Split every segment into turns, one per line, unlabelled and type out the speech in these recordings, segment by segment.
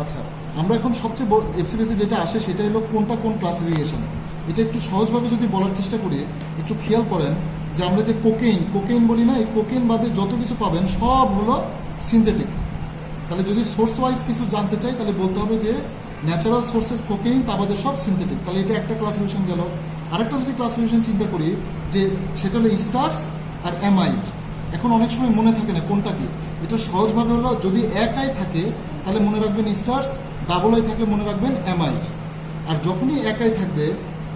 আচ্ছা, আমরা এখন সবচেয়ে এফসিবিসি যেটা আসে সেটা হলো কোনটা কোন ক্লাসিফিকেশন। এটা একটু সহজভাবে যদি বলার চেষ্টা করি, একটু খেয়াল করেন যে আমরা যে কোকেইন বলি না, এই কোকেইন বাদে যত কিছু পাবেন সব হলো সিনথেটিক। তাহলে যদি সোর্স ওয়াইজ কিছু জানতে চাই তাহলে বলতে হবে যে ন্যাচারাল সোর্সেস কোকেইন, তা বাদে সব সিনথেটিক। তাহলে এটা একটা ক্লাসিফিকেশন গেল। আরেকটা যদি ক্লাসিফিকেশন চিন্তা করি যে সেটা হলো স্টার্স আর অ্যামাইড। এখন অনেক সময় মনে থাকে না কোনটা কি। এটা সহজভাবে হলো যদি এক আই থাকে তাহলে মনে রাখবেন স্টার্স, ডাবল আই থাকলে মনে রাখবেন অ্যামাইড। আর যখনই এক আই থাকবে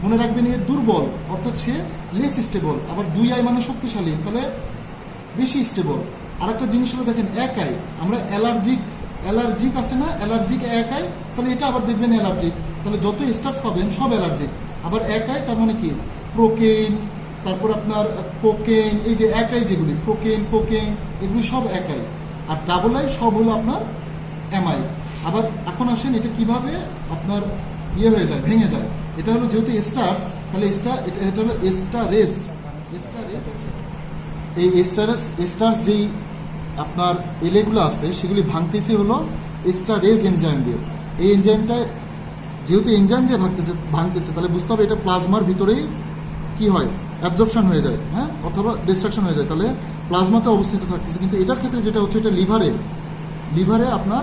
মনে রাখবেন এ দুর্বল, অর্থাৎ সে লেস স্টেবল। আবার দুই আই মানে শক্তিশালী, তাহলে বেশি স্টেবল। আর একটা জিনিস হলো দেখেন এক আই, আমরা অ্যালার্জিক আছে না, অ্যালার্জিক এক আই, তাহলে এটা আবার দেখবেন অ্যালার্জিক। তাহলে যত স্টার্স পাবেন সব অ্যালার্জিক। আবার এক আই তার মানে কি প্রোকেইন, তারপর আপনার কোকেইন, এই যে এক আই যেগুলি কোকেইন এগুলি সব এক আই। আর ডাবল আই সব হলো আপনার এমআই। আবার এখন আসেন এটা কিভাবে আপনার হয়ে যায়, ভেঙে যায়। এটা হলো যেহেতু স্টার্স, তাহলে এটা হলো স্টারেজ। এই স্টার্স যেই আপনার এলেগুলো আছে সেগুলি ভাঙতেছে হলো স্টারেজ এনজাইম দিয়ে। এই এনজাইমটা যেহেতু এনজাইম দিয়ে ভাঙতেছে তাহলে বুঝতে হবে এটা প্লাজমার ভিতরেই কি হয়, অ্যাবজর্পশন হয়ে যায়, হ্যাঁ, অথবা ডিস্ট্রাকশন হয়ে যায়, তাহলে প্লাজমাতে অবস্থিত থাকতেছে। কিন্তু এটার ক্ষেত্রে যেটা হচ্ছে এটা লিভারে আপনার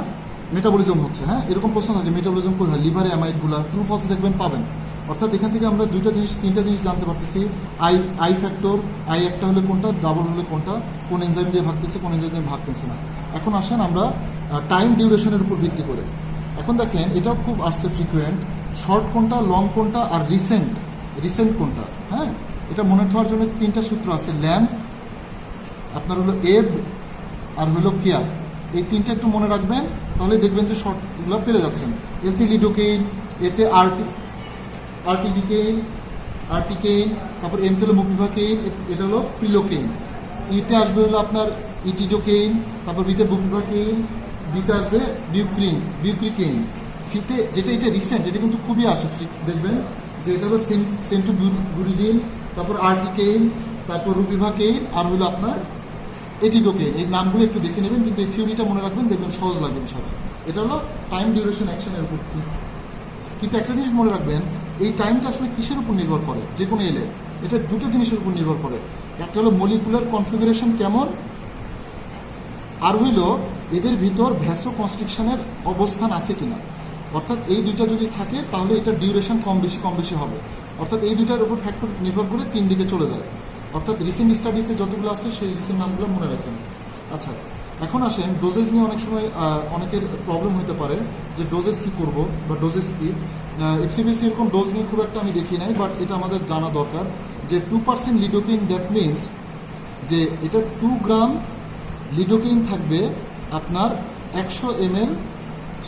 মেটাবলিজম হচ্ছে। হ্যাঁ, এরকম প্রশ্ন থাকে মেটাবলিজম কই হয়, লিভারে অ্যামাইডগুলা ট্রু ফলস দেখবেন পাবেন। অর্থাৎ এখান থেকে আমরা তিনটা জিনিস জানতে পারতেছি। আই ফ্যাক্টর, আই একটা হলে কোনটা, ডাবল হলে কোনটা, কোন এনজাইম দিয়ে ভাগতেছে, কোন এনজাইম দিয়ে ভাগতেছে না। এখন আসেন আমরা টাইম ডিউরেশনের উপর ভিত্তি করে এখন দেখেন এটাও খুব আসছে ফ্রিকুয়েন্ট, শর্ট কোনটা, লং কোনটা, আর রিসেন্ট কোনটা। হ্যাঁ, এটা মনে রাখার জন্য তিনটা সূত্র আছে, ল্যাম্প, আপনার হলো এব, আর হলো কেয়ার। এই তিনটা একটু মনে রাখবেন, তাহলে দেখবেন যে শর্টগুলো পেরে যাচ্ছেন। এতে লিডোকেইন, এতে আর্টিকেইন, তারপর এমতে হলো মুপিভাকেইন, এটা হলো প্রিলোকেইন। ইতে আসবে হলো আপনার ইটিডোকেইন, তারপর বিতে বুপিভাকেইন, বিতে আসবে বিউক্রিকেইন। সিতে যেটা এটা রিসেন্ট, এটা কিন্তু খুবই আসে, দেখবেন যে এটা হলো সেন্টোবিউরিডিন, তারপর আর্টিকেইন, তারপর রুপিভাকেইন, আর হলো আপনার এটিডোকেইন। এই নামগুলো একটু দেখে নেবেন, কিন্তু এই থিওরিটা মনে রাখবেন, দেখবেন সহজ লাগবে বিষয়টা। এটা হলো টাইম ডিউরেশন অ্যাকশনের উপর। কিন্তু একটা জিনিস মনে রাখবেন, এই টাইমটা আসলে কিসের উপর নির্ভর করে, যে কোনো এলে এটা দুটো জিনিসের উপর নির্ভর করে। একটা হলো মলিকুলার কনফিগারেশন কেমন, আর হইল এদের ভিতর ভ্যাসো কনস্ট্রিকশনের অবস্থান আছে কিনা। অর্থাৎ এই দুইটা যদি থাকে তাহলে এটার ডিউরেশন কম বেশি হবে। অর্থাৎ এই দুইটার উপর ফ্যাক্টর নির্ভর করে তিন দিকে চলে যায়। অর্থাৎ রিসেন্ট স্টাডিতে যতগুলো আছে সেই রিসেন্ট নামগুলো মনে রাখেন। আচ্ছা, এখন আসেন ডোজেস নিয়ে অনেক সময় অনেকের প্রবলেম হতে পারে যে ডোজেস কি করব বা ডোজেস কি। এফসিবিসি এরকম ডোজ নিয়ে খুব একটা আমি দেখি নাই, বাট এটা আমাদের জানা দরকার যে 2% লিডোকেইন, দ্যাট মিনস যে এটা 2 গ্রাম লিডোকেইন থাকবে আপনার 100 ml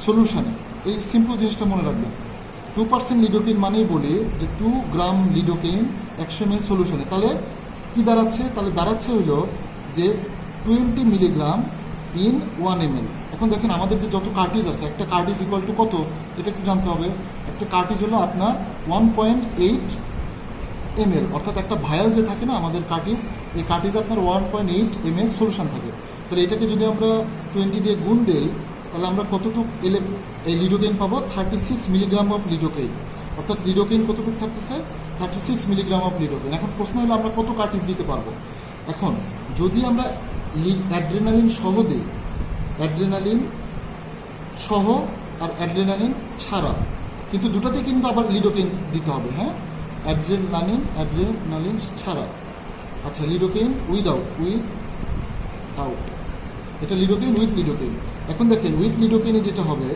সলিউশনে। এই সিম্পল জিনিসটা মনে রাখবেন, 2% লিডোকেইন মানেই বলি যে 2 গ্রাম লিডোকেইন 100 ml সলিউশনে। তাহলে কি দাঁড়াচ্ছে, তাহলে দাঁড়াচ্ছে হইল যে 20 মিলিগ্রাম ইন 1 ml। এখন দেখেন আমাদের যে যত কার্টিজ আছে, একটা কার্টিজ ইকুয়াল টু কত এটা একটু জানতে হবে। একটা কার্টিজ হলো আপনার 1.8 ml, অর্থাৎ একটা ভায়াল যে থাকে না আমাদের কার্টিজ, এই কার্টিজ আপনার 1.8 ml সলিউশন থাকে। তাহলে এটাকে যদি আমরা 20 দিয়ে গুণ দেই তাহলে আমরা কতটুকু এই লিডোকেইন পাবো, 36 মিলিগ্রাম অফ লিডোকেইন। অর্থাৎ লিডোকেইন কতটুকু থাকতেছে, 36 মিলিগ্রাম অফ লিডোকেইন। এখন প্রশ্ন হলো আমরা কত কার্টিজ দিতে পারবো। এখন যদি আমরা অ্যাড্রেনালিন সহ দিই, অ্যাড্রেনালিন সহ আর অ্যাড্রেনালিন ছাড়া, কিন্তু দুটাতেই কিন্তু আবার লিডোকেইন দিতে হবে। হ্যাঁ, অ্যাড্রেনালিন ছাড়া। আচ্ছা, লিডোকেইন উইথআউট, এটা লিডোকেইন উইথ লিডোকেইন। এখন দেখেন উইথ লিডোকেইনে যেটা হবে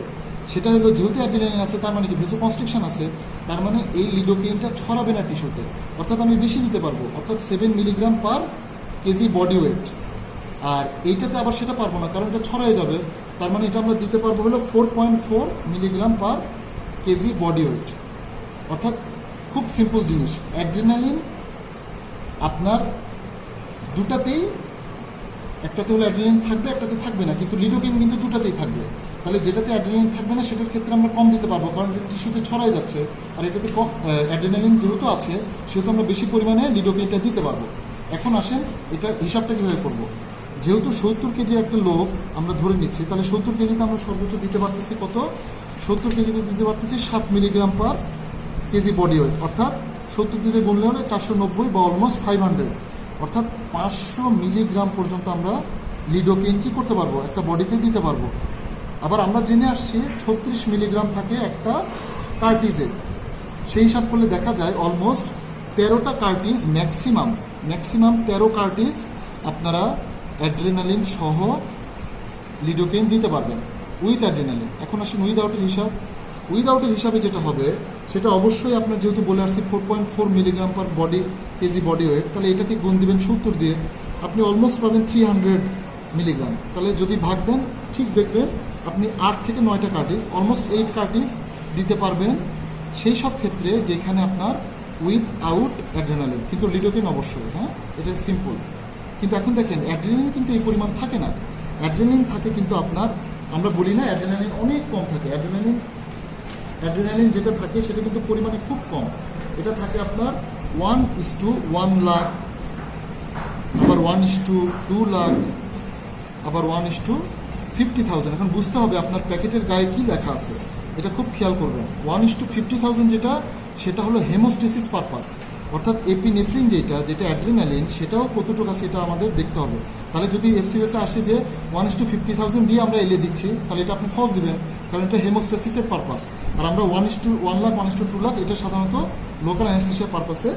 সেটা হলো যেহেতু অ্যাড্রেনালিন আছে তার মানে কি ভেসো কনস্ট্রিকশন আছে, তার মানে এই লিডোকেইনটা ছড়াবে না টিস্যুতে, অর্থাৎ আমি বেশি দিতে পারবো, অর্থাৎ 7 milligram per KG body weight. আর এইটাতে আবার সেটা পারবো না, কারণ এটা ছড়ায় যাবে। তার মানে এটা আমরা দিতে পারবো হলো 4.4 milligram per KG body wait. অর্থাৎ খুব সিম্পল জিনিস, অ্যাড্রেনালিন আপনার দুটাতেই, একটাতে হলো অ্যাড্রেনালিন থাকবে, একটাতে থাকবে না, কিন্তু লিডোকেইন কিন্তু দুটাতেই থাকবে। তাহলে যেটাতে অ্যাড্রেনালিন থাকবে না সেটার ক্ষেত্রে আমরা কম দিতে পারবো, কারণ টিস্যুতে ছড়াই যাচ্ছে। আর এটাতে কম অ্যাড্রেনালিন যেহেতু আছে সেহেতু আমরা বেশি পরিমাণে লিডোকেইনটা দিতে পারবো। এখন আসেন এটা হিসাবটা কীভাবে করবো, যেহেতু 70 কেজি একটা লোক আমরা ধরে নিচ্ছি, তাহলে 70 কেজিতে আমরা সর্বোচ্চ দিতে পারতেছি কত? 70 কেজিতে দিতে পারতেছি 7 milligram per KG body wait, অর্থাৎ 70 দিয়ে গুণলে হলে 490 বা অলমোস্ট 500, অর্থাৎ 500 মিলিগ্রাম পর্যন্ত আমরা লিডোকেইন কি করতে পারবো? একটা বডিতে দিতে পারবো। আবার আমরা জেনে আসছি 36 মিলিগ্রাম থাকে একটা কার্টিজে। সেই হিসাব করলে দেখা যায় অলমোস্ট 13টা কার্টিজ, ম্যাক্সিমাম 13 কার্টিজ আপনারা অ্যাড্রেনালিন সহ লিডোকেইন দিতে পারবেন উইথ অ্যাড্রেনালিন। এখন আসুন উইদাউটের হিসাব। উইদাউটের হিসাবে যেটা হবে সেটা অবশ্যই আপনার যেহেতু বলে আসছি 4.4 milligram per KG body wait, তাহলে এটাকে গুণ দিবেন 70 দিয়ে, আপনি অলমোস্ট পাবেন 300 মিলিগ্রাম। তাহলে যদি ভাগ দেন ঠিক দেখবেন আপনি 8 থেকে 9টা কার্টিজ, অলমোস্ট 8 কার্টিজ দিতে পারবেন সেই সব ক্ষেত্রে যেখানে আপনার উইথ আউট অ্যাড্রেনালিন, কিন্তু লিডোকেইন অবশ্যই, হ্যাঁ, এটা সিম্পল। কিন্তু এখন দেখেন অ্যাড্রেনালিন কিন্তু এই পরিমাণ থাকে না। অ্যাড্রেনালিন থাকে কিন্তু আপনার, আমরা বলি না অ্যাড্রেনালিন অনেক কম থাকে। অ্যাড্রেনালিন যেটা থাকে সেটা কিন্তু পরিমাণে খুব কম। এটা থাকে আপনার 1:1 লাখ, আবার 1:2 লাখ, আবার 1:50,000। এখন বুঝতে হবে আপনার প্যাকেটের গায়ে কি লেখা আছে, এটা খুব খেয়াল করবেন। 1:50,000 সেটা হলো হেমোস্টেসিস পারপাস, অর্থাৎ এপিনেফ্রিন যেটা অ্যাড্রিনালিন সেটাও কতটুকু আছে এটা আমাদের দেখতে হবে। তাহলে যদি এফসিএসে আসে যে 1:50,000 দিয়ে আমরা এলে দিচ্ছি, তাহলে এটা আপনি ফলস দিবেন, কারণ এটা হেমোস্টেসিসের পারপাস। আর আমরা 1:1 লাখ 1:2 লাখ এটা সাধারণত লোকাল অ্যানেস্থেসিয়া পারপাসে